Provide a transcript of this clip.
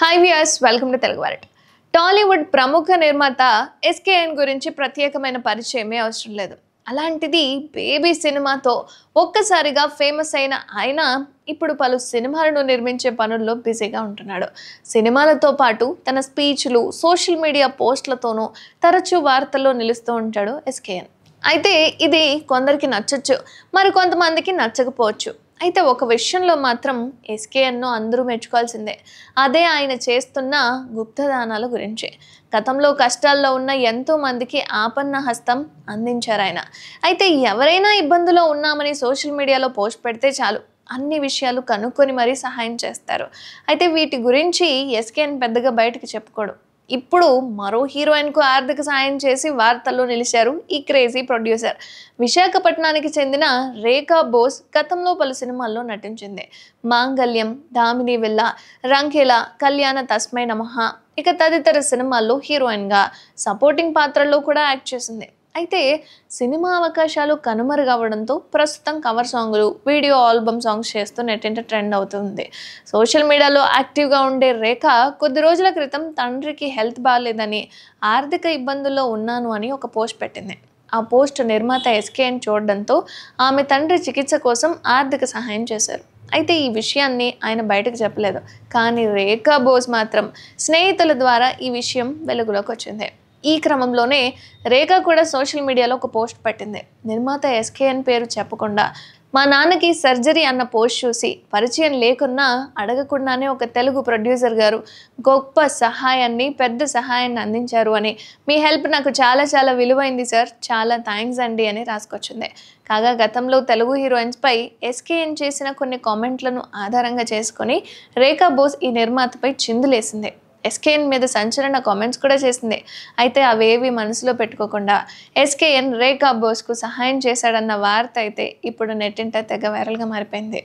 Hi viewers, welcome to Telugu వారట్. టాలీవుడ్ ప్రముఖ నిర్మాత ఎస్కేఎన్ గురించి ప్రత్యేకమైన పరిచయమే అవసరం లేదు. అలాంటిది బేబీ సినిమాతో ఒక్కసారిగా ఫేమస్ అయిన ఆయన ఇప్పుడు పలు సినిమాలను నిర్మించే పనుల్లో బిజీగా ఉంటున్నాడు. సినిమాలతో పాటు తన స్పీచ్లు, సోషల్ మీడియా పోస్టులతోనూ తరచూ వార్తల్లో నిలుస్తూ ఉంటాడు ఎస్కేఎన్. అయితే ఇది కొందరికి నచ్చొచ్చు, మరి కొంతమందికి నచ్చకపోవచ్చు. అయితే ఒక విషయంలో మాత్రం ఎస్కేఎన్ను అందరూ మెచ్చుకోవాల్సిందే. అదే ఆయన చేస్తున్న గుప్తదానాల గురించి. గతంలో కష్టాల్లో ఉన్న ఎంతో మందికి ఆపన్న హస్తం అందించారు ఆయన. అయితే ఎవరైనా ఇబ్బందులో ఉన్నామని సోషల్ మీడియాలో పోస్ట్ పెడితే చాలు, అన్ని విషయాలు కనుక్కొని మరీ సహాయం చేస్తారు. అయితే వీటి గురించి ఎస్కేఎన్ పెద్దగా బయటకు చెప్పుకోడు. ఇప్పుడు మరో హీరోయిన్కు ఆర్థిక సాయం చేసి వార్తల్లో నిలిచారు ఈ క్రేజీ ప్రొడ్యూసర్. విశాఖపట్నానికి చెందిన రేఖా బోస్ గతంలో పలు సినిమాల్లో నటించింది. మాంగళ్యం, దామిని విల్లా, రంగేలా, కళ్యాణ తస్మై నమః ఇక తదితర సినిమాల్లో హీరోయిన్గా, సపోర్టింగ్ పాత్రల్లో కూడా యాక్ట్ చేసింది. అయితే సినిమా అవకాశాలు కనుమరుగవడంతో ప్రస్తుతం కవర్ సాంగ్లు, వీడియో ఆల్బమ్ సాంగ్స్ చేస్తూ నెట్టింట ట్రెండ్ అవుతుంది. సోషల్ మీడియాలో యాక్టివ్గా ఉండే రేఖ కొద్ది రోజుల క్రితం తండ్రికి హెల్త్ బాగాలేదని, ఆర్థిక ఇబ్బందుల్లో ఉన్నాను అని ఒక పోస్ట్ పెట్టింది. ఆ పోస్ట్ నిర్మాత ఎస్కేఎన్ చూడడంతో ఆమె తండ్రి చికిత్స కోసం ఆర్థిక సహాయం చేశారు. అయితే ఈ విషయాన్ని ఆయన బయటకు చెప్పలేదు. కానీ రేఖా బోస్ మాత్రం స్నేహితుల ద్వారా ఈ విషయం వెలుగులోకి వచ్చింది. ఈ క్రమంలోనే రేఖ కూడా సోషల్ మీడియాలో ఒక పోస్ట్ పెట్టింది. నిర్మాత ఎస్కేఎన్ పేరు చెప్పకుండా మా నాన్నకి సర్జరీ అన్న పోస్ట్ చూసి పరిచయం లేకున్నా అడగకుండానే ఒక తెలుగు ప్రొడ్యూసర్ గారు గొప్ప సహాయాన్ని, పెద్ద సహాయాన్ని అందించారు అని, మీ హెల్ప్ నాకు చాలా చాలా విలువైంది సార్, చాలా థ్యాంక్స్ అండి అని రాసుకొచ్చింది. కాగా గతంలో తెలుగు హీరోయిన్స్పై ఎస్కేఎన్ చేసిన కొన్ని కామెంట్లను ఆధారంగా చేసుకొని రేఖా బోస్ ఈ నిర్మాతపై చిందులేసింది. ఎస్కేఎన్ మీద సంచలన కామెంట్స్ కూడా చేసింది. అయితే అవేవి మనసులో పెట్టుకోకుండా ఎస్కేఎన్ రేఖా బోస్కు సహాయం చేశాడన్న వార్త అయితే ఇప్పుడు నెట్టింట తెగ వైరల్గా మారిపోయింది.